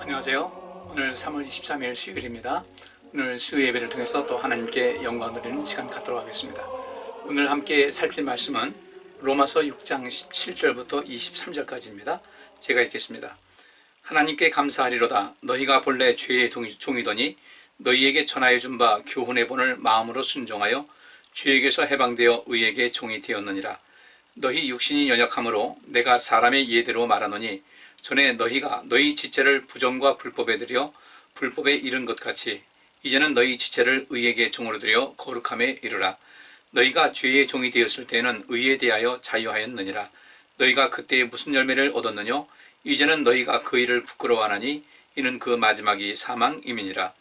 안녕하세요. 오늘 3월 23일 수요일입니다. 오늘 수요 예배를 통해서 또 하나님께 영광 드리는 시간 갖도록 하겠습니다. 오늘 함께 살필 말씀은 로마서 6장 17절부터 23절까지입니다. 제가 읽겠습니다. 하나님께 감사하리로다. 너희가 본래 죄의 종이더니 너희에게 전하여 준 바 교훈의 본을 마음으로 순종하여 죄에게서 해방되어 의에게 종이 되었느니라. 너희 육신이 연약함으로 내가 사람의 예대로 말하노니 전에 너희가 너희 지체를 부정과 불법에 들여 불법에 이른 것 같이 이제는 너희 지체를 의에게 종으로 들여 거룩함에 이르라. 너희가 죄의 종이 되었을 때에는 의에 대하여 자유하였느니라. 너희가 그때 무슨 열매를 얻었느뇨? 이제는 너희가 그 일을 부끄러워하나니 이는 그 마지막이 사망임이니라.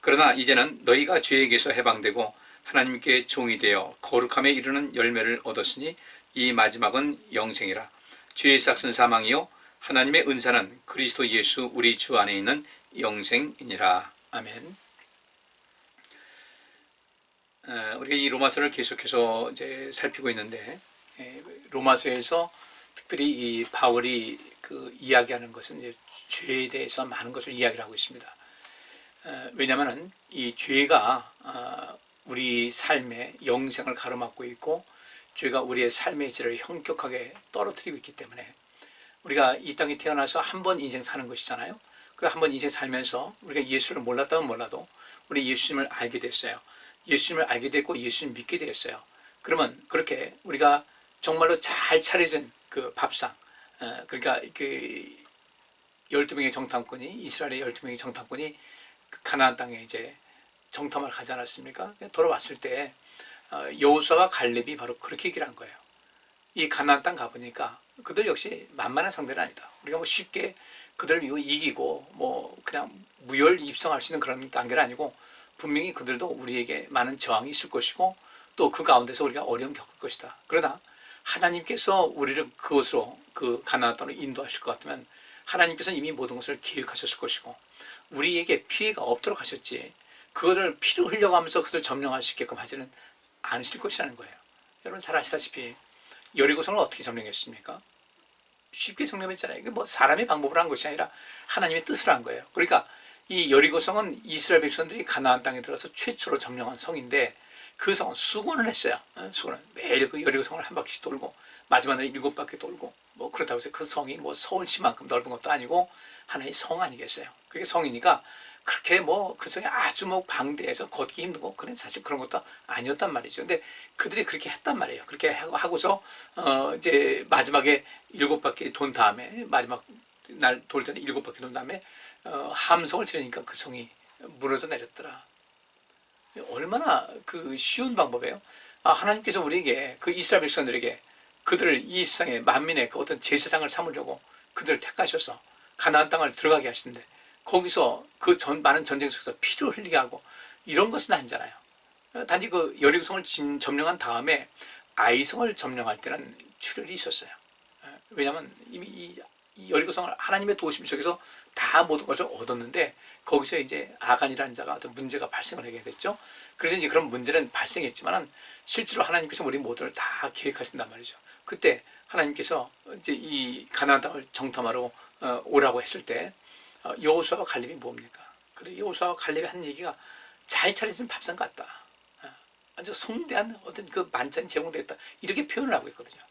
그러나 이제는 너희가 죄에게서 해방되고 하나님께 종이 되어 거룩함에 이르는 열매를 얻었으니 이 마지막은 영생이라. 죄의 삭은 사망이요 하나님의 은사는 그리스도 예수 우리 주 안에 있는 영생이니라. 아멘. 우리가 이 로마서를 계속해서 이제 살피고 있는데, 로마서에서 특별히 이 바울이 이야기하는 것은 이제 죄에 대해서 많은 것을 이야기를 하고 있습니다. 왜냐하면 이 죄가 우리 삶의 영생을 가로막고 있고, 죄가 우리의 삶의 질을 현격하게 떨어뜨리고 있기 때문에 우리가 이 땅에 태어나서 한 번 인생 사는 것이잖아요. 그 한 번 인생 살면서 우리가 예수를 몰랐다면 몰라도 우리 예수님을 알게 됐어요. 예수님을 알게 됐고 예수님 믿게 되었어요. 그러면 그렇게 우리가 정말로 잘 차려진 그 밥상, 그러니까 그 12명의 정탐꾼이, 이스라엘의 12명의 정탐꾼이 그 가나안 땅에 이제 정탐을 가지 않았습니까? 돌아왔을 때 여호수아와 갈렙이 바로 그렇게 얘기를 한 거예요. 이 가나안 땅 가보니까 그들 역시 만만한 상대는 아니다. 우리가 뭐 쉽게 그들을 이기고 뭐 그냥 무혈 입성할 수 있는 그런 단계는 아니고, 분명히 그들도 우리에게 많은 저항이 있을 것이고 또 그 가운데서 우리가 어려움 겪을 것이다. 그러나 하나님께서 우리를 그곳으로, 그 가나안 땅으로 인도하실 것 같으면 하나님께서는 이미 모든 것을 계획하셨을 것이고 우리에게 피해가 없도록 하셨지, 그것을 피를 흘려가면서 그것을 점령할 수 있게끔 하지는 않으실 것이라는 거예요. 여러분 잘 아시다시피 여리고성을 어떻게 점령했습니까? 쉽게 점령했잖아요. 이게 뭐 사람의 방법으로 한 것이 아니라 하나님의 뜻으로 한 거예요. 그러니까 이 여리고성은 이스라엘 백성들이 가나안 땅에 들어서 최초로 점령한 성인데, 그 성은 수건을 했어요. 수건을 매일 그 여리고성을 한 바퀴씩 돌고 마지막 날에 7바퀴 돌고, 뭐 그렇다고 해서 그 성이 뭐 서울시만큼 넓은 것도 아니고 하나의 성 아니겠어요. 그게 성이니까 그렇게 뭐 그 성이 아주 뭐 방대해서 걷기 힘들고 그런, 사실 그런 것도 아니었단 말이죠. 근데 그들이 그렇게 했단 말이에요. 그렇게 하고서 이제 마지막에 7바퀴 돈 다음에, 마지막 날 돌 때는 7바퀴 돈 다음에 함성을 지르니까 그 성이 무너져 내렸더라. 얼마나 그 쉬운 방법이에요. 하나님께서 우리에게, 그 이스라엘 백성들에게, 그들을 이 세상에 만민의 그 어떤 제사장을 삼으려고 그들을 택하셔서 가나안 땅을 들어가게 하시는데, 거기서 그 많은 전쟁 속에서 피를 흘리게 하고 이런 것은 아니잖아요. 단지 그 여리고성을 점령한 다음에 아이성을 점령할 때는 출혈이 있었어요. 왜냐하면 이미 이 여리고성을 하나님의 도우심 속에서 다 모든 것을 얻었는데, 거기서 이제 아간이라는 자가 어떤 문제가 발생을 하게 됐죠. 그래서 이제 그런 문제는 발생했지만은 실제로 하나님께서 우리 모두를 다 계획하신단 말이죠. 그때 하나님께서 이제 이 가나안 땅을 정탐하러 오라고 했을 때 여호수아와 갈렙이 뭡니까? 그래서 여호수아와 갈렙이 한 얘기가 잘 차려진 밥상 같다. 아주 성대한 어떤 그 만찬이 제공됐다. 이렇게 표현을 하고 있거든요.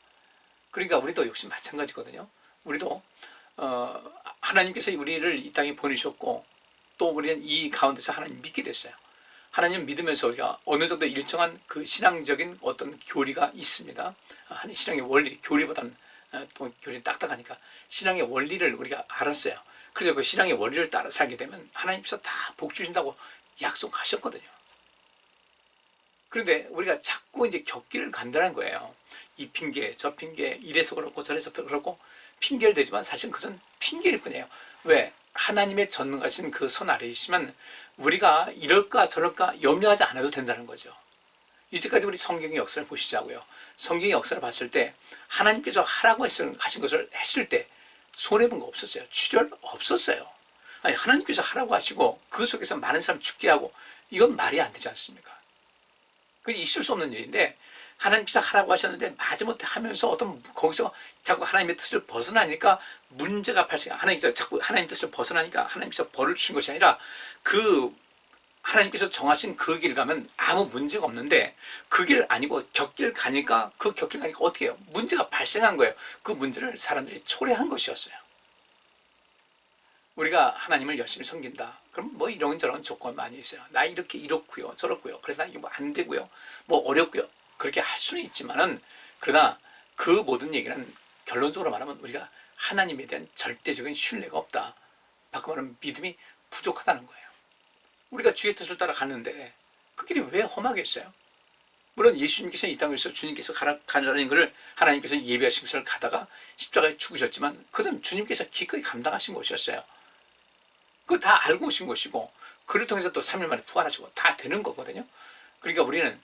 그러니까 우리도 역시 마찬가지거든요. 우리도 하나님께서 우리를 이 땅에 보내셨고 또 우리는 이 가운데서 하나님 믿게 됐어요. 하나님 믿으면서 우리가 어느 정도 일정한 그 신앙적인 어떤 교리가 있습니다. 신앙의 원리, 교리보다는 또 교리는 딱딱하니까 신앙의 원리를 우리가 알았어요. 그래서 그 신앙의 원리를 따라 살게 되면 하나님께서 다 복 주신다고 약속하셨거든요. 그런데 우리가 자꾸 이제 격기를 간다는 거예요. 이 핑계, 저 핑계, 이래서 그렇고 저래서 그렇고 핑계를 대지만 사실 그것은 핑계일 뿐이에요. 왜? 하나님의 전능하신 그 손 아래에 있으면 우리가 이럴까 저럴까 염려하지 않아도 된다는 거죠. 이제까지 우리 성경의 역사를 보시자고요. 성경의 역사를 봤을 때 하나님께서 하라고 하신 것을 했을 때 손해본 거 없었어요. 출혈 없었어요. 아니, 하나님께서 하라고 하시고 그 속에서 많은 사람 죽게 하고, 이건 말이 안 되지 않습니까? 그게 있을 수 없는 일인데, 하나님께서 하라고 하셨는데 마지못해 하면서 거기서 자꾸 하나님의 뜻을 벗어나니까 문제가 발생해요. 하나님께서 자꾸 하나님의 뜻을 벗어나니까 하나님께서 벌을 주신 것이 아니라 그 하나님께서 정하신 그 길 가면 아무 문제가 없는데 그 길 아니고 곁길 가니까 어떻게 해요? 문제가 발생한 거예요. 그 문제를 사람들이 초래한 것이었어요. 우리가 하나님을 열심히 섬긴다. 그럼 뭐 이런저런 조건 많이 있어요. 나 이렇고요, 저렇고요. 그래서 나 이게 뭐 안 되고요, 뭐 어렵고요. 그렇게 할 수는 있지만은 그러나 그 모든 얘기는 결론적으로 말하면 우리가 하나님에 대한 절대적인 신뢰가 없다. 바꿔 말하면 믿음이 부족하다는 거예요. 우리가 주의 뜻을 따라 갔는데 그 길이 왜 험하겠어요? 물론 예수님께서 이 땅에서 주님께서 가라는 것을 하나님께서 예비하신 것을 가다가 십자가에 죽으셨지만 그것은 주님께서 기꺼이 감당하신 것이었어요. 그거 다 알고 오신 것이고 그를 통해서 또 3일 만에 부활하시고 다 되는 거거든요. 그러니까 우리는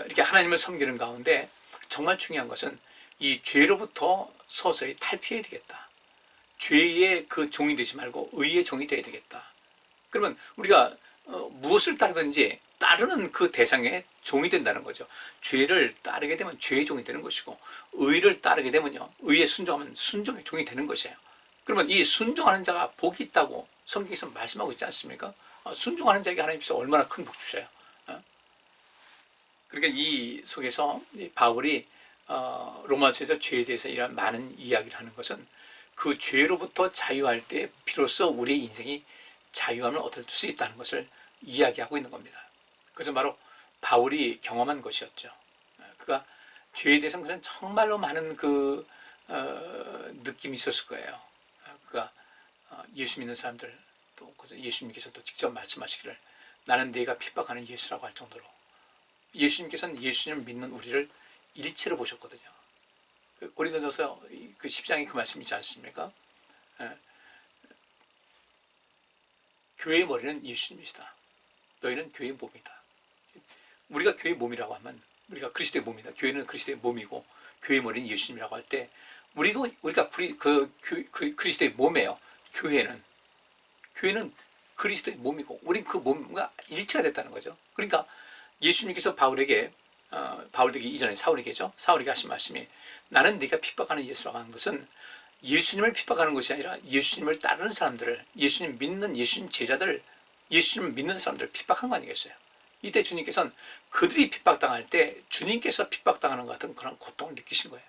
이렇게 하나님을 섬기는 가운데 정말 중요한 것은 이 죄로부터 서서히 탈피해야 되겠다. 죄의 그 종이 되지 말고 의의 종이 되어야 되겠다. 그러면 우리가 무엇을 따르든지 따르는 그 대상의 종이 된다는 거죠. 죄를 따르게 되면 죄의 종이 되는 것이고 의를 따르게 되면요, 의에 순종하면 순종의 종이 되는 것이에요. 그러면 이 순종하는 자가 복이 있다고 성경에서 말씀하고 있지 않습니까? 순종하는 자에게 하나님께서 얼마나 큰 복 주셔요. 그러니까 이 속에서 바울이 로마서에서 죄에 대해서 이런 많은 이야기를 하는 것은 그 죄로부터 자유할 때 비로소 우리의 인생이 자유함을 얻을 수 있다는 것을 이야기하고 있는 겁니다. 그것은 바로 바울이 경험한 것이었죠. 그가 죄에 대해서는 그런 정말로 많은 느낌이 있었을 거예요. 그가 예수 믿는 사람들, 또 예수님께서 또 직접 말씀하시기를 나는 네가 핍박하는 예수라고 할 정도로 예수님께서는 예수님을 믿는 우리를 일체로 보셨거든요. 고린도전서 그 10장에 그 말씀이 있지 않습니까? 교회의 머리는 예수님이시다. 너희는 교회의 몸이다. 우리가 교회의 몸이라고 하면 우리가 그리스도의 몸이다. 교회는 그리스도의 몸이고 교회의 머리는 예수님이라고 할 때 우리가 그리스도의 몸이에요. 교회는 그리스도의 몸이고 우린 그 몸과 일체가 됐다는 거죠. 그러니까 예수님께서 바울에게 바울 되기 이전에 사울에게죠. 사울에게 하신 말씀이 나는 네가 핍박하는 예수라고 하는 것은 예수님을 핍박하는 것이 아니라 예수님을 따르는 사람들을, 예수님 믿는 예수님 제자들, 예수님을 믿는 사람들을 핍박한 거 아니겠어요? 이때 주님께서는 그들이 핍박당할 때 주님께서 핍박당하는 것 같은 그런 고통을 느끼신 거예요.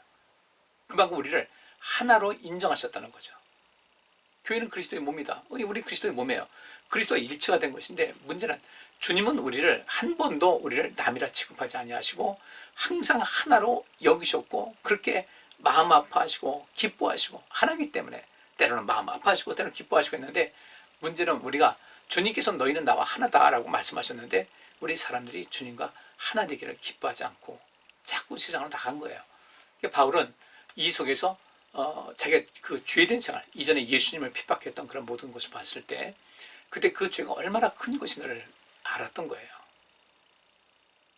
그만큼 우리를 하나로 인정하셨다는 거죠. 교회는 그리스도의 몸이다. 우리 그리스도의 몸이에요. 그리스도와 일체가 된 것인데 문제는 주님은 우리를 한 번도 우리를 남이라 취급하지 아니하시고 항상 하나로 여기셨고 그렇게 마음 아파하시고 기뻐하시고 하나이기 때문에 때로는 마음 아파하시고 때로는 기뻐하시고 했는데 문제는 우리가 주님께서 너희는 나와 하나다라고 말씀하셨는데 우리 사람들이 주님과 하나 되기를 기뻐하지 않고 자꾸 세상으로 나간 거예요. 그러니까 바울은 이 속에서 자기가 그 죄된 생활, 이전에 예수님을 핍박했던 그런 모든 것을 봤을 때 그때 그 죄가 얼마나 큰 것인가를 알았던 거예요.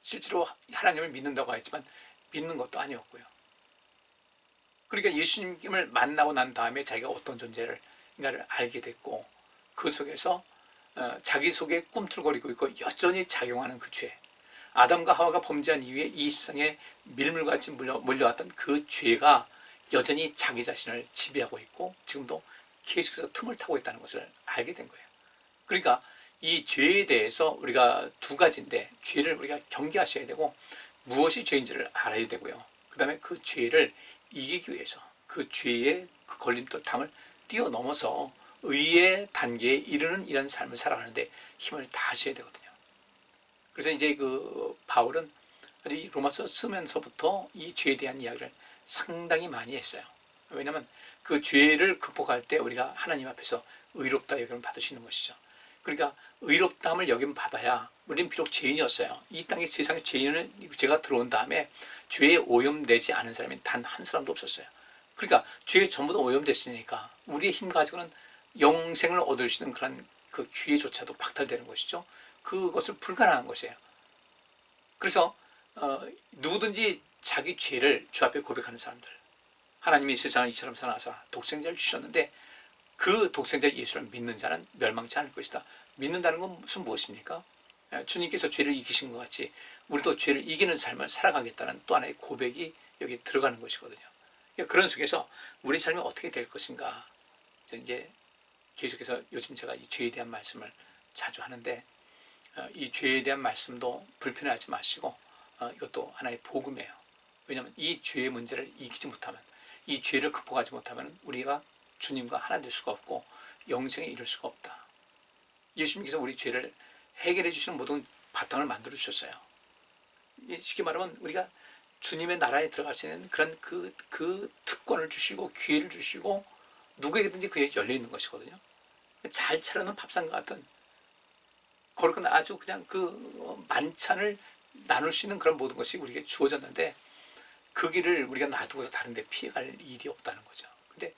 실제로 하나님을 믿는다고 했지만 믿는 것도 아니었고요. 그러니까 예수님을 만나고 난 다음에 자기가 어떤 존재인가를 알게 됐고 그 속에서 자기 속에 꿈틀거리고 있고 여전히 작용하는 그 죄, 아담과 하와가 범죄한 이후에 이 세상에 밀물같이 몰려왔던 그 죄가 여전히 자기 자신을 지배하고 있고 지금도 계속해서 틈을 타고 있다는 것을 알게 된 거예요. 그러니까 이 죄에 대해서 우리가 두 가지인데 죄를 우리가 경계하셔야 되고 무엇이 죄인지를 알아야 되고요. 그 다음에 그 죄를 이기기 위해서 그 죄의 그 걸림돌 뛰어넘어서 의의 단계에 이르는 이런 삶을 살아가는데 힘을 다하셔야 되거든요. 그래서 이제 그 바울은 이 로마서 쓰면서부터 이 죄에 대한 이야기를 상당히 많이 했어요. 왜냐하면 그 죄를 극복할 때 우리가 하나님 앞에서 의롭다 여김을 받을 수 있는 것이죠. 그러니까 의롭다함을 여김 받아야 우리는 비록 죄인이었어요. 이 땅에 세상에 죄가 들어온 다음에 죄에 오염되지 않은 사람이 단 한 사람도 없었어요. 그러니까 죄에 전부 다 오염됐으니까 우리의 힘 가지고는 영생을 얻을 수 있는 그런 그 기회조차도 박탈되는 것이죠. 그것을 불가능한 것이에요. 그래서 누구든지 자기 죄를 주 앞에 고백하는 사람들, 하나님이 세상을 이처럼 사랑하사 독생자를 주셨는데 그 독생자 예수를 믿는 자는 멸망치 않을 것이다. 믿는다는 건 무엇입니까? 주님께서 죄를 이기신 것 같이 우리도 죄를 이기는 삶을 살아가겠다는 또 하나의 고백이 여기 들어가는 것이거든요. 그런 속에서 우리 삶이 어떻게 될 것인가, 이제 계속해서 요즘 제가 이 죄에 대한 말씀을 자주 하는데, 이 죄에 대한 말씀도 불편해하지 마시고 이것도 하나의 복음이에요. 왜냐하면 이 죄의 문제를 이기지 못하면, 이 죄를 극복하지 못하면 우리가 주님과 하나 될 수가 없고 영생에 이를 수가 없다. 예수님께서 우리 죄를 해결해 주시는 모든 바탕을 만들어 주셨어요. 쉽게 말하면 우리가 주님의 나라에 들어갈 수 있는 그런 그 특권을 주시고 기회를 주시고 누구에게든지 그에 열려 있는 것이거든요. 잘 차려놓은 밥상 같은 거룩한 아주 그냥 그 만찬을 나눌 수 있는 그런 모든 것이 우리에게 주어졌는데, 그 길을 우리가 놔두고서 다른 데 피해갈 일이 없다는 거죠. 근데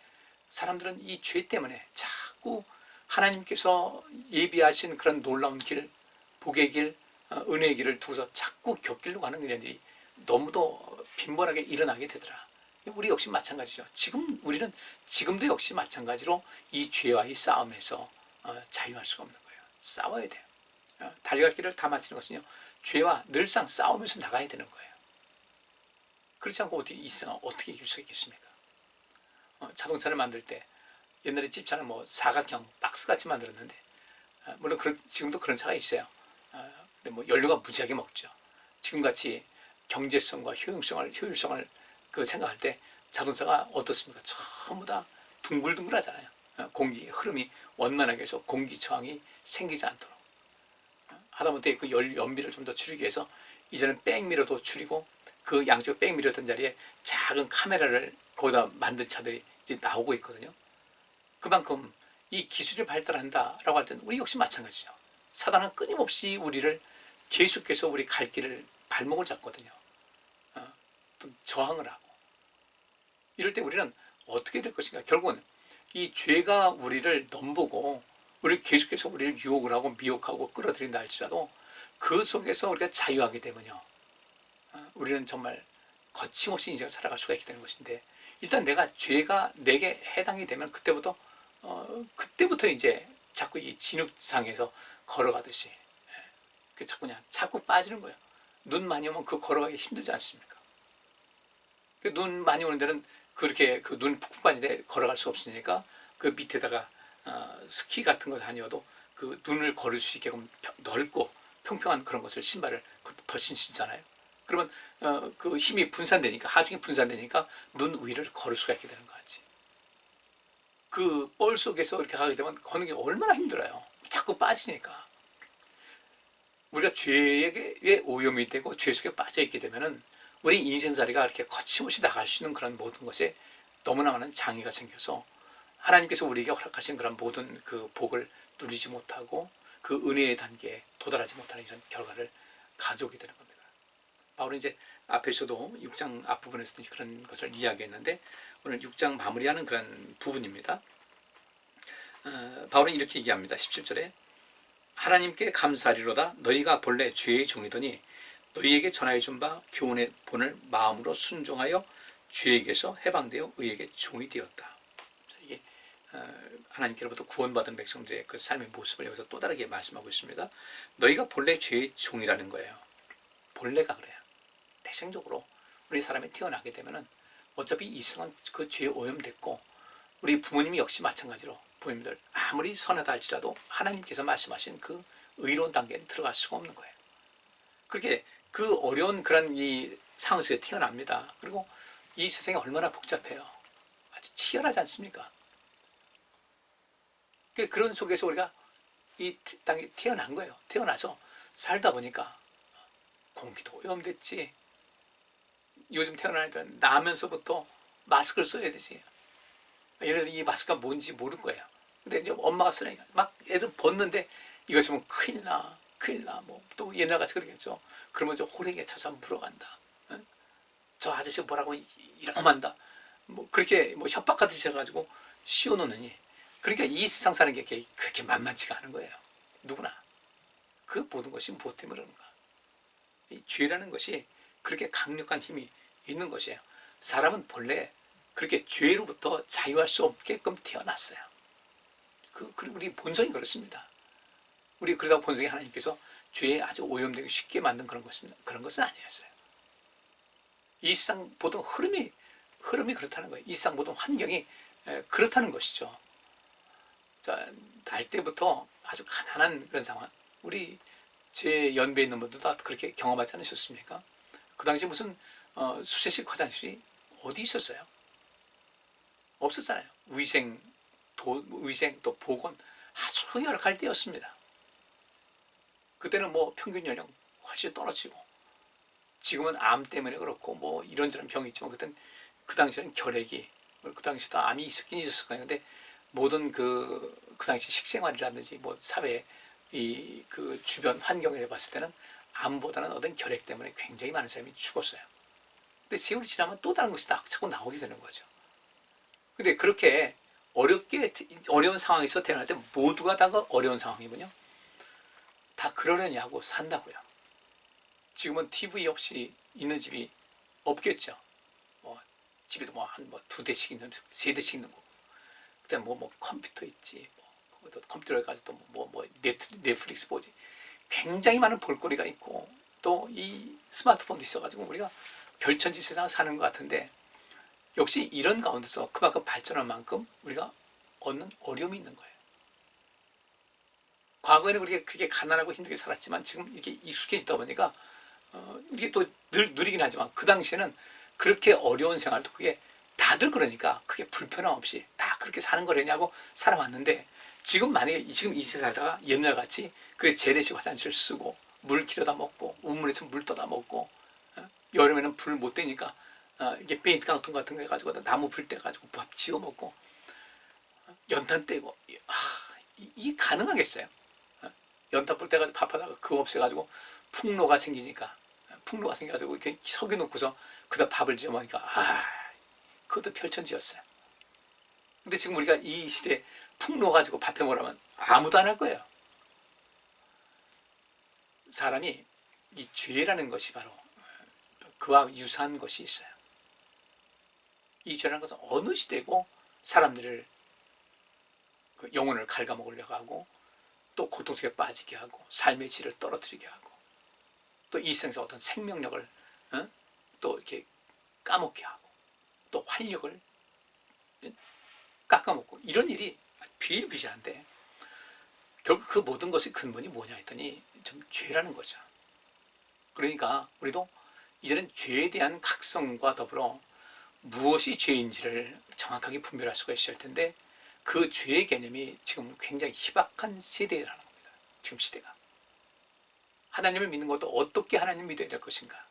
사람들은 이 죄 때문에 자꾸 하나님께서 예비하신 그런 놀라운 길, 복의 길, 은혜의 길을 두고서 자꾸 곁길로 가는 일들이 너무도 빈번하게 일어나게 되더라. 우리 역시 마찬가지죠. 우리는 지금도 역시 마찬가지로 이 죄와 이 싸움에서 자유할 수가 없는 거예요. 싸워야 돼요. 달려갈 길을 다 마치는 것은요, 죄와 늘상 싸우면서 나가야 되는 거예요. 그렇지 않고 이 세상을 어떻게 이길 수가 있겠습니까? 자동차를 만들 때 옛날에 집차는 뭐 사각형 박스같이 만들었는데, 물론 지금도 그런 차가 있어요. 근데 뭐 연료가 무지하게 먹죠. 지금같이 경제성과 효율성을 생각할 때 자동차가 어떻습니까? 전부 다 둥글둥글하잖아요. 공기 흐름이 원만하게 해서 공기 저항이 생기지 않도록. 하다못해 그 연비를 좀 더 줄이기 위해서 이제는 백미러도 줄이고, 그 양쪽 백미러던 자리에 작은 카메라를 거기다 만든 차들이 이제 나오고 있거든요. 그만큼 이 기술이 발달한다라고 할 때는 우리 역시 마찬가지죠. 사단은 끊임없이 우리를 계속해서 우리 갈 길을 발목을 잡거든요. 또 저항을 하고. 이럴 때 우리는 어떻게 될 것인가? 결국은 이 죄가 우리를 넘보고 우리를 계속해서 우리를 유혹을 하고 미혹하고 끌어들인다 할지라도 그 속에서 우리가 자유하게 되면요, 우리는 정말 거침없이 인생을 살아갈 수가 있게 되는 것인데, 일단 죄가 내게 해당이 되면 그때부터 이제 자꾸 이 진흙상에서 걸어가듯이 자꾸 빠지는 거예요. 눈 많이 오면 걸어가기 힘들지 않습니까? 눈 많이 오는 데는 그렇게 눈 푹푹 빠진 데 걸어갈 수 없으니까 그 밑에다가 스키 같은 거 다녀도 그 눈을 걸을 수 있게끔 넓고 평평한 그런 것을 신발을 더 신잖아요. 그러면 그 힘이 분산되니까, 하중이 분산되니까 눈 위를 걸을 수가 있게 되는 거지. 그 뻘 속에서 이렇게 가게 되면 걷는 게 얼마나 힘들어요. 자꾸 빠지니까. 우리가 죄에 오염이 되고 죄 속에 빠져 있게 되면은 우리 인생살이가 이렇게 거침없이 나갈 수 있는 그런 모든 것에 너무나 많은 장애가 생겨서 하나님께서 우리에게 허락하신 그런 모든 그 복을 누리지 못하고 그 은혜의 단계에 도달하지 못하는 이런 결과를 가져오게 되는 겁니다. 바울은 이제 앞에서도 6장 앞부분에서도 그런 것을 이야기했는데, 오늘 6장 마무리하는 그런 부분입니다. 바울은 이렇게 얘기합니다. 17절에 하나님께 감사하리로다. 너희가 본래 죄의 종이더니 너희에게 전하여 준 바 교훈의 본을 마음으로 순종하여 죄에게서 해방되어 의에게 종이 되었다. 이게 하나님께로부터 구원받은 백성들의 그 삶의 모습을 여기서 또 다르게 말씀하고 있습니다. 너희가 본래 죄의 종이라는 거예요. 본래가 그래요. 대생적으로 우리 사람이 태어나게 되면은 어차피 이 세상은 그 죄에 오염됐고, 우리 부모님이 역시 마찬가지로 부모님들 아무리 선하다 할지라도 하나님께서 말씀하신 그 의로운 단계에 들어갈 수가 없는 거예요. 그렇게 그 어려운 그런 이 상황 속에 태어납니다. 그리고 이 세상이 얼마나 복잡해요. 아주 치열하지 않습니까? 그런 속에서 우리가 이 땅에 태어난 거예요. 태어나서 살다 보니까 공기도 오염됐지. 요즘 태어난 애들은 나면서부터 마스크를 써야 되지. 얘네들 이 마스크가 뭔지 모를 거예요. 근데 이제 엄마가 쓰니까 막 애들 벗는데 이거 쓰면 큰일 나. 뭐 또 옛날같이 그러겠죠. 그러면 저 호랭이에 찾아서 물어간다. 저 아저씨가 뭐라고 이러면 한다. 뭐 그렇게 뭐 협박하듯이 해가지고 씌워놓느니, 그러니까 이 세상 사는 게 그렇게 만만치가 않은 거예요. 누구나. 그 모든 것이 무엇 때문에 그런가? 이 죄라는 것이 그렇게 강력한 힘이 있는 것이에요. 사람은 본래 그렇게 죄로부터 자유할 수 없게끔 태어났어요. 우리 본성이 그렇습니다. 우리 그러다 본성에 하나님께서 죄에 아주 오염되기 쉽게 만든 그런 것은 아니었어요. 이 세상 모든 흐름이 그렇다는 거예요. 이 세상 모든 환경이 그렇다는 것이죠. 자, 날 때부터 아주 가난한 그런 상황. 우리 제 연배에 있는 분들도 다 그렇게 경험하지 않으셨습니까? 그 당시 무슨 수세식 화장실이 어디 있었어요? 없었잖아요. 위생 또 보건 아주 열악할 때였습니다. 그때는 뭐 평균 연령 훨씬 떨어지고, 지금은 암 때문에 그렇고 뭐 이런저런 병이 있지만, 그때는 그 당시에는 결핵이, 그 당시도 암이 있었긴 있었을 거예요. 근데 모든 그 당시 식생활이라든지 뭐 사회 그 주변 환경을 봤을 때는 암보다는 어떤 결핵 때문에 굉장히 많은 사람이 죽었어요. 근데 세월이 지나면 또 다른 것이 자꾸 나오게 되는 거죠. 근데 그렇게 어려운 상황에서 태어날 때 모두가 다 어려운 상황이군요. 다 그러려냐고 산다고요. 지금은 TV 없이 있는 집이 없겠죠. 뭐 집에도 한 두 대씩 있는, 세 대씩 있는 거고. 그다음 뭐 컴퓨터 있지. 컴퓨터에 가서 또 넷플릭스 보지. 굉장히 많은 볼거리가 있고, 또 이 스마트폰도 있어가지고 우리가 별천지 세상을 사는 것 같은데, 역시 이런 가운데서 그만큼 발전한 만큼 우리가 얻는 어려움이 있는 거예요. 과거에는 우리가 그렇게 가난하고 힘들게 살았지만 지금 이렇게 익숙해지다 보니까 이게 또 늘 누리긴 하지만, 그 당시에는 그렇게 어려운 생활도 그게 다들 그러니까 그게 불편함 없이 다 그렇게 사는 거려냐고 살아왔는데, 지금 만약에 지금 이 세상 살다가 옛날같이 그래 재래식 화장실 쓰고 물 길어다 먹고 우물에서 물 떠다 먹고, 여름에는 불 못 떼니까 이게 페인트 깡통 같은 거 해가지고 나무 불 떼가지고 밥 지어 먹고, 연탄 떼고, 이게 가능하겠어요? 연탄 불 떼가지고 밥하다가 그거 없애가지고 풍로가 생겨가지고 이렇게 석유 놓고서 그다 밥을 지어 먹으니까, 그것도 별천지였어요. 근데 지금 우리가 이 시대에 풍로 가지고 밥 해 먹으라면 아무도 안 할 거예요. 사람이 이 죄라는 것이 바로 그와 유사한 것이 있어요. 이 죄라는 것은 어느 시대고 사람들을 영혼을 갉아먹으려고 하고, 또 고통 속에 빠지게 하고, 삶의 질을 떨어뜨리게 하고, 또 이 세상에서 어떤 생명력을 또 이렇게 까먹게 하고, 또 활력을 깎아먹고, 이런 일이 비일비재한데, 결국 그 모든 것의 근본이 뭐냐 했더니 좀 죄라는 거죠. 그러니까 우리도 이제는 죄에 대한 각성과 더불어 무엇이 죄인지를 정확하게 분별할 수가 있을 텐데, 그 죄의 개념이 지금 굉장히 희박한 세대라는 겁니다. 지금 시대가. 하나님을 믿는 것도 어떻게 하나님을 믿어야 될 것인가,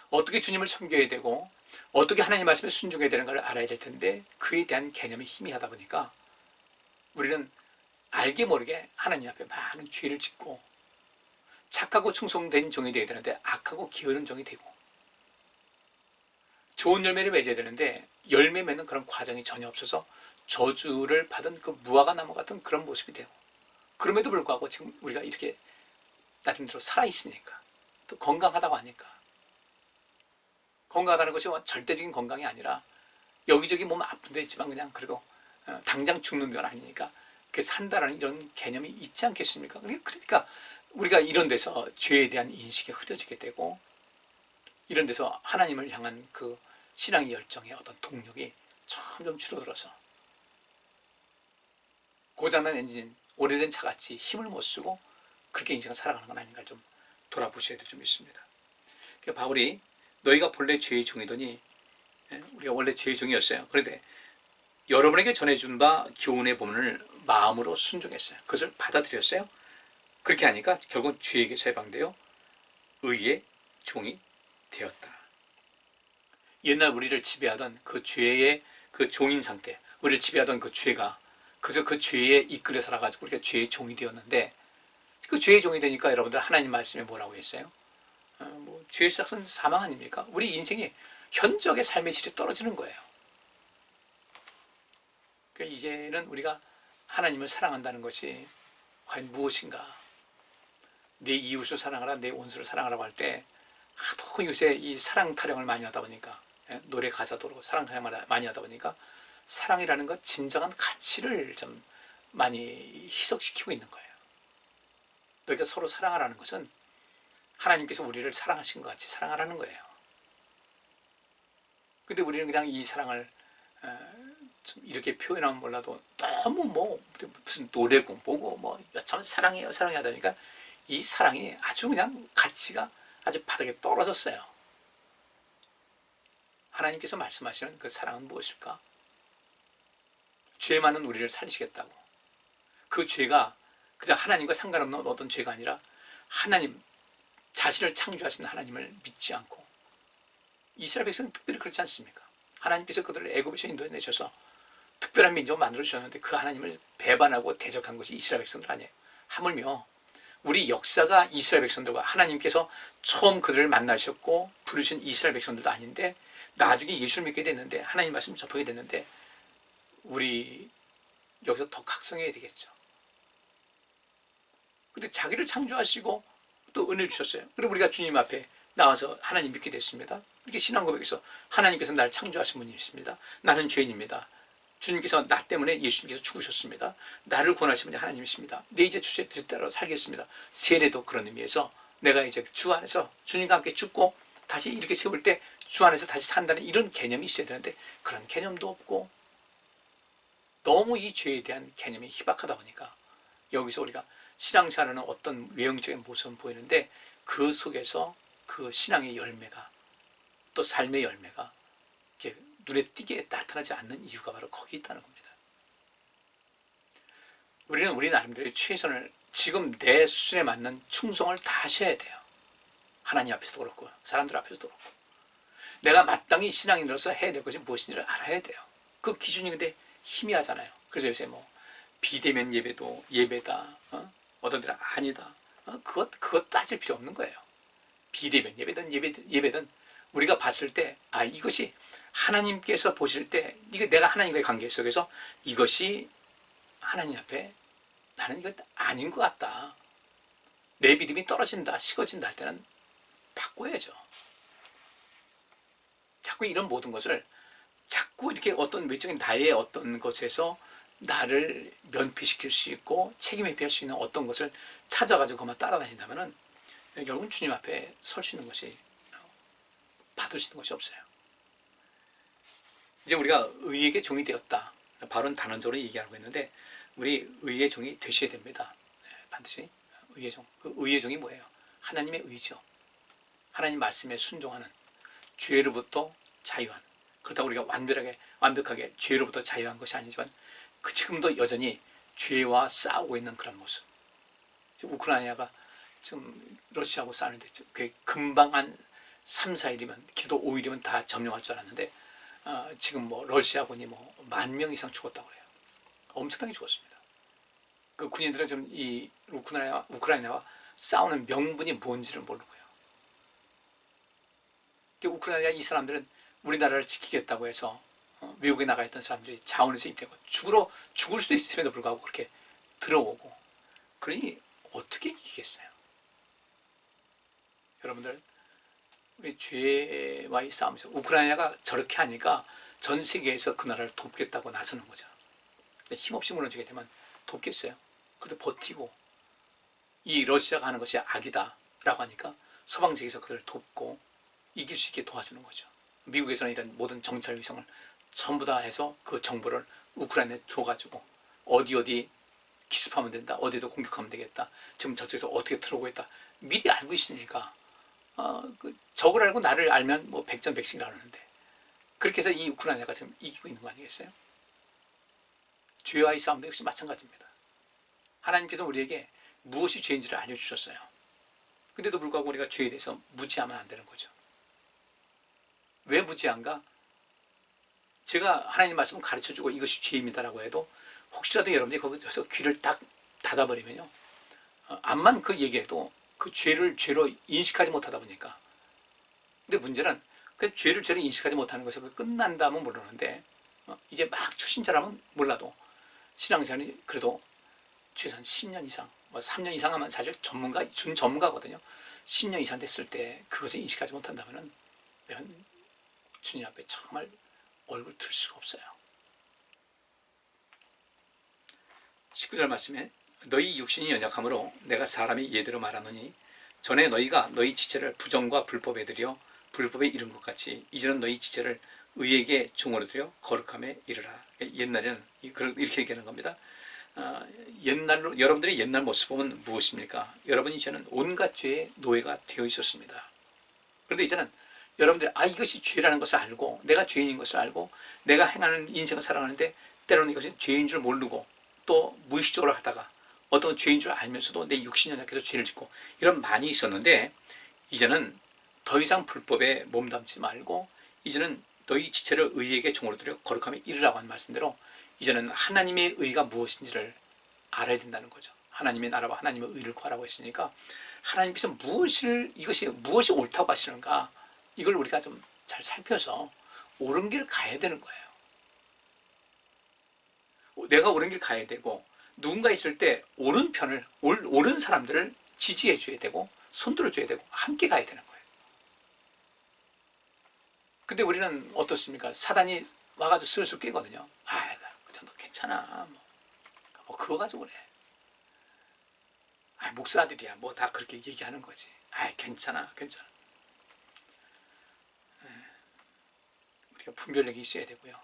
어떻게 주님을 섬겨야 되고, 어떻게 하나님 말씀에 순종해야 되는 걸 알아야 될 텐데, 그에 대한 개념이 희미하다 보니까 우리는 알게 모르게 하나님 앞에 많은 죄를 짓고, 착하고 충성된 종이 되어야 되는데 악하고 게으른 종이 되고, 좋은 열매를 맺어야 되는데 열매 맺는 그런 과정이 전혀 없어서 저주를 받은 그 무화과 나무 같은 그런 모습이 되고, 그럼에도 불구하고 지금 우리가 이렇게 나름대로 살아있으니까, 또 건강하다고 하니까, 건강하다는 것이 절대적인 건강이 아니라 여기저기 몸 아픈 데 있지만 그냥 그래도 당장 죽는 건 아니니까 그 산다라는 이런 개념이 있지 않겠습니까? 그러니까 우리가 이런 데서 죄에 대한 인식이 흐려지게 되고, 이런 데서 하나님을 향한 그 신앙의 열정의 어떤 동력이 점점 줄어들어서 고장난 엔진, 오래된 차같이 힘을 못 쓰고 그렇게 인생을 살아가는 건 아닌가 좀 돌아보셔야 될 점이 있습니다. 그러니까 바울이 너희가 본래 죄의 종이더니, 우리가 원래 죄의 종이었어요. 그런데 여러분에게 전해준 바 교훈의 본문을 마음으로 순종했어요. 그것을 받아들였어요. 그렇게 하니까 결국 죄에게서 해방되어 의의 종이 되었다. 옛날 우리를 지배하던 그 죄의 그 종인 상태, 우리를 지배하던 그 죄가, 그래서 그 죄에 이끌려 살아가지고 우리가 죄의 종이 되었는데, 그 죄의 종이 되니까 여러분들 하나님 말씀에 뭐라고 했어요? 죄의 시작은 사망 아닙니까? 우리 인생이 현저하게 삶의 질이 떨어지는 거예요. 그러니까 이제는 우리가 하나님을 사랑한다는 것이 과연 무엇인가? 내 이웃을 사랑하라, 내 원수를 사랑하라고 할 때 하도 요새 이 사랑 타령을 많이 하다 보니까, 노래 가사도 그렇고 사랑 타령을 많이 하다 보니까 사랑이라는 것 진정한 가치를 좀 많이 희석시키고 있는 거예요. 너희가 서로 사랑하라는 것은 하나님께서 우리를 사랑하신 것 같이 사랑하라는 거예요. 근데 우리는 그냥 이 사랑을 좀 이렇게 표현하면 몰라도 너무 뭐 무슨 노래고 뭐고 뭐 여차하면 사랑해요 사랑해 하다 보니까 이 사랑이 아주 그냥 가치가 아주 바닥에 떨어졌어요. 하나님께서 말씀하시는 그 사랑은 무엇일까? 죄 많은 우리를 살리시겠다고. 그 죄가 그냥 하나님과 상관없는 어떤 죄가 아니라 하나님 자신을 창조하신 하나님을 믿지 않고, 이스라엘 백성은 특별히 그렇지 않습니까? 하나님께서 그들을 애굽에서 인도해내셔서 특별한 민족을 만들어주셨는데 그 하나님을 배반하고 대적한 것이 이스라엘 백성들 아니에요. 하물며 우리 역사가 이스라엘 백성들과 하나님께서 처음 그들을 만나셨고 부르신 이스라엘 백성들도 아닌데 나중에 예수를 믿게 됐는데 하나님 말씀을 접하게 됐는데 우리 여기서 더 각성해야 되겠죠. 근데 자기를 창조하시고 또 은혜를 주셨어요. 그리고 우리가 주님 앞에 나와서 하나님 믿게 됐습니다. 이렇게 신앙 고백에서 하나님께서 나를 창조하신 분이십니다. 나는 죄인입니다. 주님께서 나 때문에 예수님께서 죽으셨습니다. 나를 구원하신 분이 하나님이십니다. 내 이제 주의 뜻대로 살겠습니다. 세례도 그런 의미에서 내가 이제 주 안에서 주님과 함께 죽고 다시 이렇게 세울 때 주 안에서 다시 산다는 이런 개념이 있어야 되는데 그런 개념도 없고 너무 이 죄에 대한 개념이 희박하다 보니까 여기서 우리가 신앙생활하는 어떤 외형적인 모습은 보이는데 그 속에서 그 신앙의 열매가 또 삶의 열매가 이렇게 눈에 띄게 나타나지 않는 이유가 바로 거기 있다는 겁니다. 우리는 우리 나름대로의 최선을 지금 내 수준에 맞는 충성을 다 하셔야 돼요. 하나님 앞에서도 그렇고 사람들 앞에서도 그렇고 내가 마땅히 신앙인으로서 해야 될 것이 무엇인지를 알아야 돼요. 그 기준이 근데 희미하잖아요. 그래서 요새 뭐 비대면 예배도 예배다, 어떤 데는 아니다, 그것 따질 필요 없는 거예요. 비대면 예배든 예배든 우리가 봤을 때 이것이 하나님께서 보실 때 이게 내가 하나님과의 관계 속에서 이것이 하나님 앞에 나는 이거 아닌 것 같다, 내 믿음이 떨어진다, 식어진다 할 때는 바꿔야죠. 자꾸 이런 모든 것을 자꾸 이렇게 어떤 외적인 나의 어떤 것에서 나를 면피시킬 수 있고 책임 회피할 수 있는 어떤 것을 찾아가지고 그만 따라다닌다면은 결국은 주님 앞에 설 수 있는 것이, 받을 수 있는 것이 없어요. 이제 우리가 의에게 종이 되었다. 바로는 단언적으로 얘기하고 있는데 우리 의의 종이 되셔야 됩니다. 반드시 의의 종. 그 의의 종이 뭐예요? 하나님의 의죠. 하나님 말씀에 순종하는, 죄로부터 자유한. 그렇다고 우리가 완벽하게 죄로부터 자유한 것이 아니지만 그 지금도 여전히 죄와 싸우고 있는 그런 모습. 지금 우크라이나가 지금 러시아하고 싸우는데 금방 한 3, 4일이면 기도 5일이면 다 점령할 줄 알았는데 지금 뭐 러시아군이 뭐 10,000명 이상 죽었다고 그래요. 엄청나게 죽었습니다. 그 군인들은 지금 이 우크라이나와 싸우는 명분이 뭔지를 모르고요. 우크라이나 이 사람들은 우리나라를 지키겠다고 해서 미국에 나가 있던 사람들이 자원에서 입대고 죽을 수도 있음에도 불구하고 그렇게 들어오고, 그러니 어떻게 이기겠어요? 여러분들, 우리 죄와의 싸움에서 우크라이나가 저렇게 하니까 전 세계에서 그 나라를 돕겠다고 나서는 거죠. 힘없이 무너지게 되면 돕겠어요? 그래도 버티고 이 러시아가 하는 것이 악이다 라고 하니까 서방 세계에서 그들을 돕고 이길 수 있게 도와주는 거죠. 미국에서는 이런 모든 정찰 위성을 전부 다 해서 그 정보를 우크라이나에 줘가지고 어디 기습하면 된다, 어디도 공격하면 되겠다, 지금 저쪽에서 어떻게 들어오고 있다 미리 알고 있으니까 적을 알고 나를 알면 뭐 백전백승이라고 하는데 그렇게 해서 이 우크라이나가 지금 이기고 있는 거 아니겠어요? 죄와의 싸움도 역시 마찬가지입니다. 하나님께서 우리에게 무엇이 죄인지를 알려주셨어요. 근데도 불구하고 우리가 죄에 대해서 무지하면 안 되는 거죠. 왜 무지한가? 제가 하나님 말씀을 가르쳐주고 이것이 죄입니다라고 해도 혹시라도 여러분들이 거기서 귀를 딱 닫아버리면요, 암만 그 얘기해도 그 죄를 죄로 인식하지 못하다 보니까. 근데 문제는 그 죄를 죄로 인식하지 못하는 것이 끝난다면 모르는데 이제 막 초신자라면 몰라도 신앙생활이 그래도 최소한 10년 이상, 뭐 3년 이상 하면 사실 준 전문가거든요. 10년 이상 됐을 때 그것을 인식하지 못한다면 주님 앞에 정말 얼굴 들 수가 없어요. 19절 말씀에 너희 육신이 연약함으로 내가 사람이 예대로 말하노니 전에 너희가 너희 지체를 부정과 불법에 들여 불법에 이른 것 같이 이제는 너희 지체를 의에게 종으로 들여 거룩함에 이르라. 옛날에는 이렇게 얘기하는 겁니다. 옛날로 여러분들의 옛날 모습은 무엇입니까? 여러분이 이제는 온갖 죄의 노예가 되어 있었습니다. 그런데 이제는 여러분들이 이것이 죄라는 것을 알고 내가 죄인인 것을 알고 내가 행하는 인생을 살아가는데 때로는 이것이 죄인 줄 모르고 또 무의식적으로 하다가 어떤 죄인 줄 알면서도 내 육신이 연약해서 죄를 짓고 이런 많이 있었는데 이제는 더 이상 불법에 몸담지 말고 이제는 너희 지체를 의에게 종으로 들여 거룩함에 이르라고 한 말씀대로 이제는 하나님의 의가 무엇인지를 알아야 된다는 거죠. 하나님의 나라와 하나님의 의를 구하라고 했으니까 하나님께서 이것이 무엇이 옳다고 하시는가 이걸 우리가 좀 잘 살펴서 옳은 길 가야 되는 거예요. 내가 옳은 길 가야 되고 누군가 있을 때 옳은 사람들을 지지해 줘야 되고 손들어 줘야 되고 함께 가야 되는 거예요. 근데 우리는 어떻습니까? 사단이 와가지고 슬슬 끼거든요. 그 정도 괜찮아. 뭐 그거 가지고 그래. 목사들이야. 뭐 다 그렇게 얘기하는 거지. 괜찮아. 우리가 분별력이 있어야 되고요.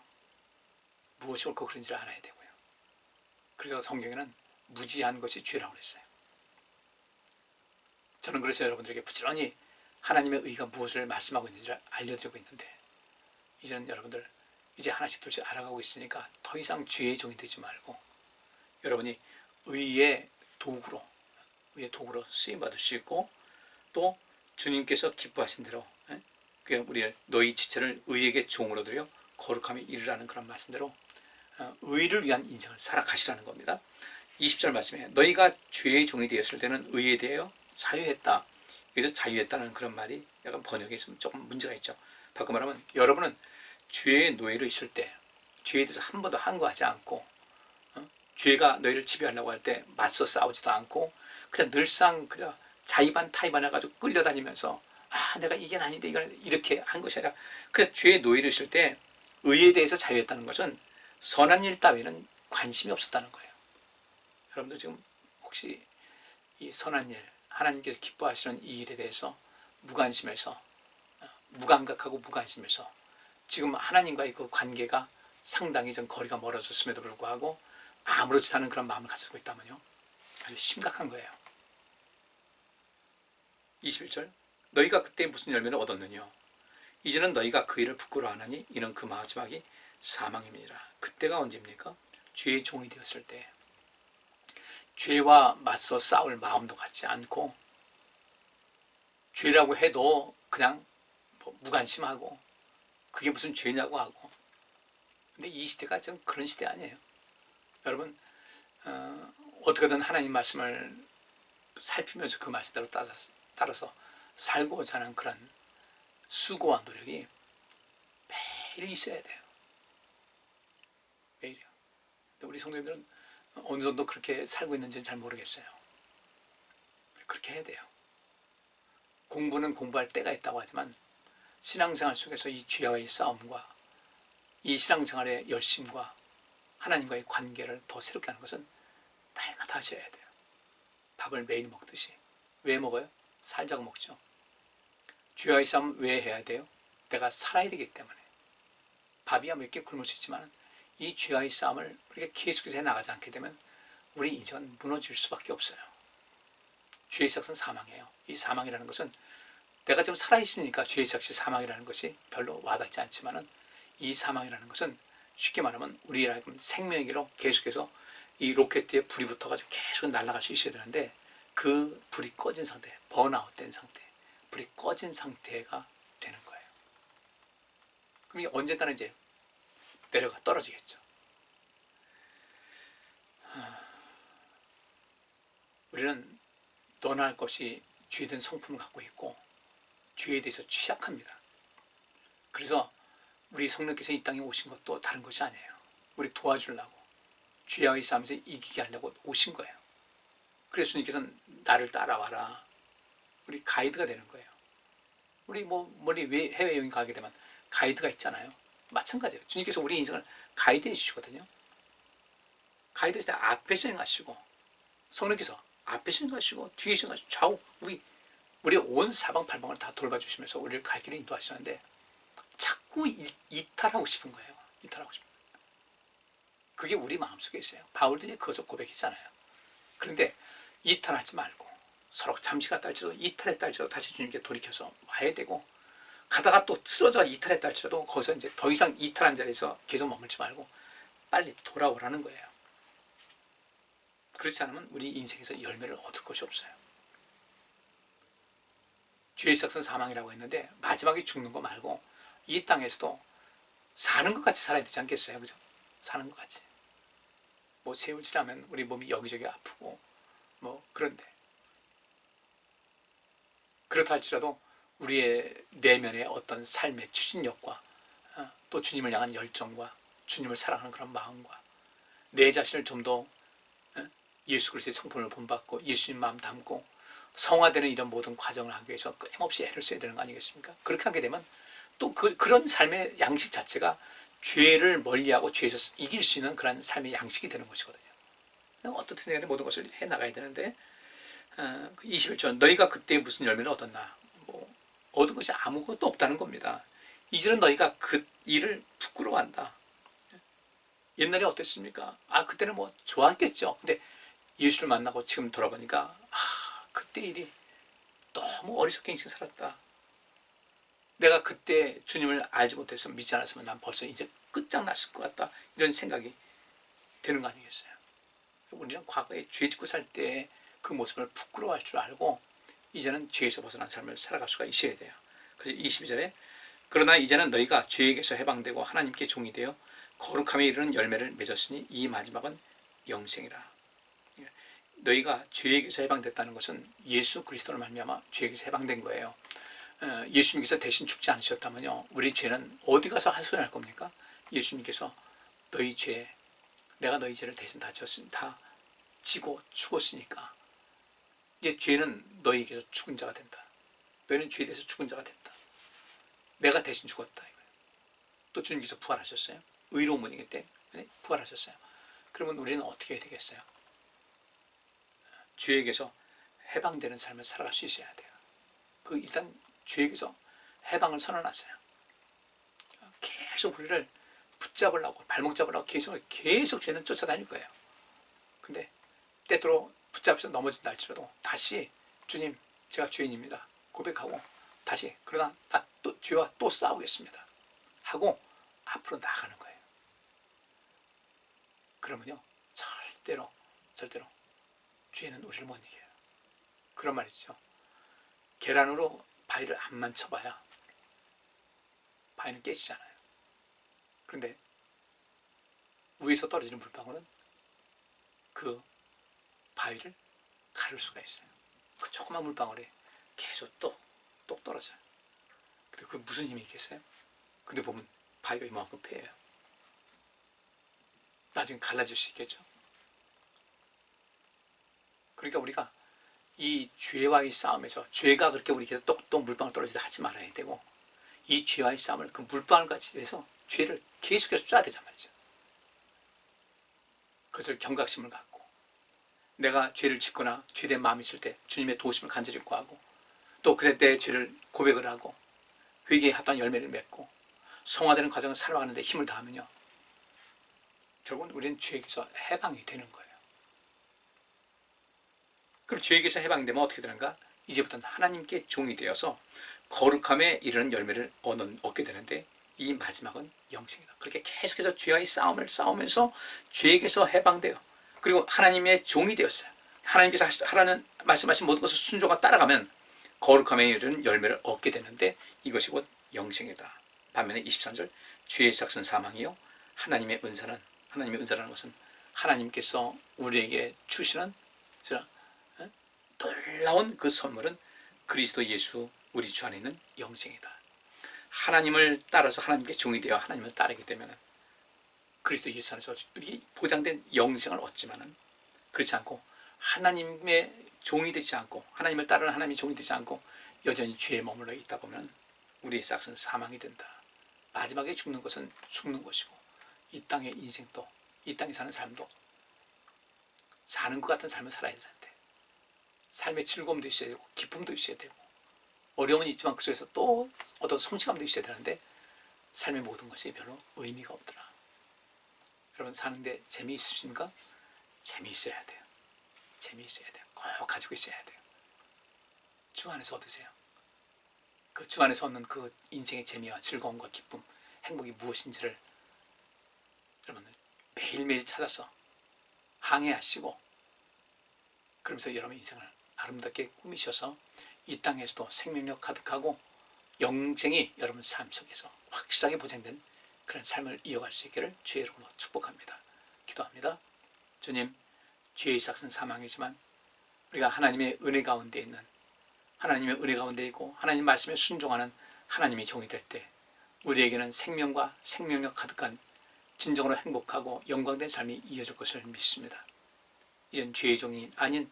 무엇이 옳고 그른지를 알아야 되고요. 그래서 성경에는 무지한 것이 죄라고 그랬어요. 저는 그래서 여러분들에게 부지런히 하나님의 의가 무엇을 말씀하고 있는지를 알려드리고 있는데 이제는 여러분들 이제 하나씩 둘씩 알아가고 있으니까 더 이상 죄의 종이 되지 말고 여러분이 의의 도구로 쓰임받을 수 있고 또 주님께서 기뻐하신 대로 우리 너희 지체를 의에게 종으로 들여 거룩함에 이르라는 그런 말씀대로 의를 위한 인생을 살아가시라는 겁니다. 20절 말씀에 너희가 죄의 종이 되었을 때는 의에 대하여 자유했다. 여기서 자유했다는 그런 말이 약간 번역에 있으면 조금 문제가 있죠. 바꿔 말하면 여러분은 죄의 노예로 있을 때 죄에 대해서 한 번도 항거하지 않고 죄가 너희를 지배하려고 할 때 맞서 싸우지도 않고 그냥 늘상 그저 자의반 타의반 해가지고 끌려다니면서 내가 이게 아닌데 이건 이렇게 한 것이 아니라 그냥 죄의 노예로 있을 때 의에 대해서 자유했다는 것은 선한 일 따위는 관심이 없었다는 거예요. 여러분들 지금 혹시 이 선한 일 하나님께서 기뻐하시는 이 일에 대해서 무관심해서 무감각하고 무관심해서 지금 하나님과의 그 관계가 상당히 좀 거리가 멀어졌음에도 불구하고 아무렇지 않은 그런 마음을 가지고 있다면요 아주 심각한 거예요. 21절 너희가 그때 무슨 열매를 얻었느냐 이제는 너희가 그 일을 부끄러워하나니 이는 그 마지막이 사망임이니라. 그때가 언제입니까? 죄의 종이 되었을 때 죄와 맞서 싸울 마음도 갖지 않고 죄라고 해도 그냥 무관심하고 그게 무슨 죄냐고 하고 근데 이 시대가 좀 그런 시대 아니에요. 여러분 어떻게든 하나님 말씀을 살피면서 그 말씀대로 따라서 살고자 하는 그런 수고와 노력이 매일 있어야 돼요. 매일이요. 근데 우리 성도님들은 어느 정도 그렇게 살고 있는지는 잘 모르겠어요. 그렇게 해야 돼요. 공부는 공부할 때가 있다고 하지만 신앙생활 속에서 이 죄와의 싸움과 이 신앙생활의 열심과 하나님과의 관계를 더 새롭게 하는 것은 날마다 하셔야 돼요. 밥을 매일 먹듯이. 왜 먹어요? 살자고 먹죠. 죄와의 싸움 왜 해야 돼요? 내가 살아야 되기 때문에. 밥이야 몇 개 굶을 수 있지만 이 죄와의 싸움을 우리가 계속해서 해나가지 않게 되면 우리 인생은 무너질 수밖에 없어요. 죄의 시작은 사망이에요. 이 사망이라는 것은 내가 지금 살아있으니까 죄의 시작이 사망이라는 것이 별로 와닿지 않지만 이 사망이라는 것은 쉽게 말하면 우리의 생명의 길로 계속해서 이 로켓에 불이 붙어가지고 계속 날아갈 수 있어야 되는데 그 불이 꺼진 상태, 번아웃된 상태, 불이 꺼진 상태가 되는 거예요. 그럼 이게 언젠가는 이제 내려가 떨어지겠죠. 우리는 너나 할 것 없이 죄된 성품을 갖고 있고 죄에 대해서 취약합니다. 그래서 우리 성령께서 이 땅에 오신 것도 다른 것이 아니에요. 우리 도와주려고 죄와의 싸움에서 이기게 하려고 오신 거예요. 그래서 주님께서는 나를 따라와라. 우리 가이드가 되는 거예요. 우리 해외여행 가게 되면 가이드가 있잖아요. 마찬가지예요. 주님께서 우리 인생을 가이드해 주시거든요. 가이드할 때 앞에서 행하시고 성령께서 앞에 신가시고 뒤에 신가시고 좌우 우리 온 사방팔방을 다 돌봐주시면서 우리를 갈 길을 인도하시는데 자꾸 이탈하고 싶은 거예요. 이탈하고 싶은 거예요. 그게 우리 마음속에 있어요. 바울도 이제 그것을 고백했잖아요. 그런데 이탈하지 말고 서로 잠시 갔다 할지라도 이탈했다 할지라도 다시 주님께 돌이켜서 와야 되고, 가다가 또 쓰러져 이탈했다 할지라도 거기서 이제 더 이상 이탈한 자리에서 계속 머물지 말고 빨리 돌아오라는 거예요. 그렇지 않으면 우리 인생에서 열매를 얻을 것이 없어요. 죄의 삭은 사망이라고 했는데 마지막에 죽는 거 말고 이 땅에서도 사는 것 같이 살아야 되지 않겠어요? 그죠? 사는 것 같이. 뭐 세월 지나면 우리 몸이 여기저기 아프고 뭐 그런데, 그렇다 할지라도 우리의 내면의 어떤 삶의 추진력과 또 주님을 향한 열정과 주님을 사랑하는 그런 마음과 내 자신을 좀 더 예수 그리스도의 성품을 본받고 예수님 마음 담고 성화되는 이런 모든 과정을 하기 위해서 끊임없이 애를 써야 되는 거 아니겠습니까? 그렇게 하게 되면 또 그런 삶의 양식 자체가 죄를 멀리하고 죄에서 이길 수 있는 그런 삶의 양식이 되는 것이거든요. 어떻든 간에 모든 것을 해나가야 되는데 21절 너희가 그때 무슨 열매를 얻었나? 뭐 얻은 것이 아무것도 없다는 겁니다. 이제는 너희가 그 일을 부끄러워한다. 옛날에 어땠습니까? 그때는 뭐 좋았겠죠. 근데 예수를 만나고 지금 돌아보니까 그때 일이 너무 어리석게 인생 살았다. 내가 그때 주님을 알지 못했으면 믿지 않았으면 난 벌써 이제 끝장났을 것 같다. 이런 생각이 되는 거 아니겠어요? 우리는 과거에 죄 짓고 살 때 그 모습을 부끄러워할 줄 알고 이제는 죄에서 벗어난 삶을 살아갈 수가 있어야 돼요. 그래서 22절에 그러나 이제는 너희가 죄에게서 해방되고 하나님께 종이 되어 거룩함에 이르는 열매를 맺었으니 이 마지막은 영생이라. 너희가 죄에게서 해방됐다는 것은 예수 그리스도를 말미암아 죄에게서 해방된 거예요. 예수님께서 대신 죽지 않으셨다면요, 우리 죄는 어디 가서 하소연할 겁니까? 예수님께서 너희 죄, 내가 너희 죄를 대신 다 지고 죽었으니까 이제 죄는 너희에게서 죽은 자가 된다. 너희는 죄에 대해서 죽은 자가 됐다. 내가 대신 죽었다. 또 주님께서 부활하셨어요. 의로운 분이기 때문에 부활하셨어요. 그러면 우리는 어떻게 해야 되겠어요? 죄에게서 해방되는 삶을 살아갈 수 있어야 돼요. 일단 죄에게서 해방을 선언하세요. 계속 우리를 붙잡으려고, 발목 잡으려고 계속 죄는 쫓아다닐 거예요. 근데 때때로 붙잡혀서 넘어진다 할지라도 다시 주님, 제가 죄인입니다 고백하고 다시, 그러나 나 또 죄와 또 싸우겠습니다 하고 앞으로 나가는 거예요. 그러면요, 절대로 죄는 우리를 못 이겨요. 그런 말 있죠. 계란으로 바위를 앞만 쳐봐야 바위는 깨지잖아요. 그런데 위에서 떨어지는 물방울은 그 바위를 가를 수가 있어요. 그 조그만 물방울에 계속 똑 떨어져요. 근데 그 무슨 힘이 있겠어요? 근데 보면 바위가 이만큼 패예요. 나중에 갈라질 수 있겠죠. 그러니까 우리가 이 죄와의 싸움에서 죄가 그렇게 우리에게 똑똑 물방울 떨어지다 하지 말아야 되고, 이 죄와의 싸움을 그 물방울같이 해서 죄를 계속해서 쏴야 되단 말이죠. 그것을 경각심을 갖고 내가 죄를 짓거나 죄된 마음이 있을 때 주님의 도우심을 간절히 구하고, 또 그때 죄를 고백을 하고 회개에 합당한 열매를 맺고 성화되는 과정을 살아가는 데 힘을 다하면요, 결국은 우리는 죄에게서 해방이 되는 거예요. 그럼 죄에게서 해방이 되면 어떻게 되는가? 이제부터는 하나님께 종이 되어서 거룩함에 이르는 열매를 얻게 되는데 이 마지막은 영생이다. 그렇게 계속해서 죄와의 싸움을 싸우면서 죄에게서 해방돼요. 그리고 하나님의 종이 되었어요. 하나님께서 하라는 말씀하신 모든 것을 순종하고 따라가면 거룩함에 이르는 열매를 얻게 되는데 이것이 곧 영생이다. 반면에 23절 죄의 삭은 사망이요 하나님의 은사라는 것은 하나님께서 우리에게 주시는 놀라운 그 선물은 그리스도 예수 우리 주 안에 있는 영생이다. 하나님을 따라서 하나님께 종이 되어 하나님을 따르게 되면 그리스도 예수 안에서 우리 보장된 영생을 얻지만은, 그렇지 않고 하나님의 종이 되지 않고 하나님을 따르는 하나님의 종이 되지 않고 여전히 죄에 머물러 있다 보면 우리의 싹은 사망이 된다. 마지막에 죽는 것은 죽는 것이고 이 땅의 인생도, 이 땅에 사는 삶도 사는 것 같은 삶을 살아야 되는데, 삶의 즐거움도 있어야 되고 기쁨도 있어야 되고 어려움은 있지만 그 속에서 또 어떤 성취감도 있어야 되는데 삶의 모든 것이 별로 의미가 없더라. 여러분, 사는데 재미있으십니까? 재미있어야 돼요. 재미있어야 돼요. 꼭 가지고 있어야 돼요. 주 안에서 얻으세요. 그 주 안에서 얻는 그 인생의 재미와 즐거움과 기쁨, 행복이 무엇인지를 여러분 매일매일 찾아서 항해하시고, 그러면서 여러분의 인생을 아름답게 꾸미셔서 이 땅에서도 생명력 가득하고 영생이 여러분 삶 속에서 확실하게 보장된 그런 삶을 이어갈 수 있기를 주의 이름으로 축복합니다. 기도합니다. 주님, 죄의 삭은 사망이지만 우리가 하나님의 은혜 가운데 있는, 하나님의 은혜 가운데 있고 하나님 말씀에 순종하는 하나님의 종이 될 때 우리에게는 생명과 생명력 가득한 진정으로 행복하고 영광된 삶이 이어질 것을 믿습니다. 이젠 죄의 종이 아닌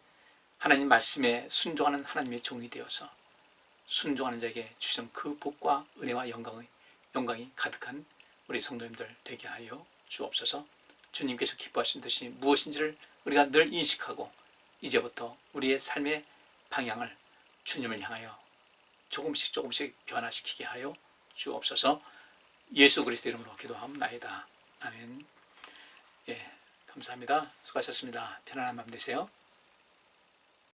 하나님 말씀에 순종하는 하나님의 종이 되어서 순종하는 자에게 주신 그 복과 은혜와 영광이 가득한 우리 성도님들 되게 하여 주옵소서. 주님께서 기뻐하신 뜻이 무엇인지를 우리가 늘 인식하고 이제부터 우리의 삶의 방향을 주님을 향하여 조금씩 변화시키게 하여 주옵소서. 예수 그리스도 이름으로 기도하옵나이다. 아멘. 예, 감사합니다. 수고하셨습니다. 편안한 밤 되세요.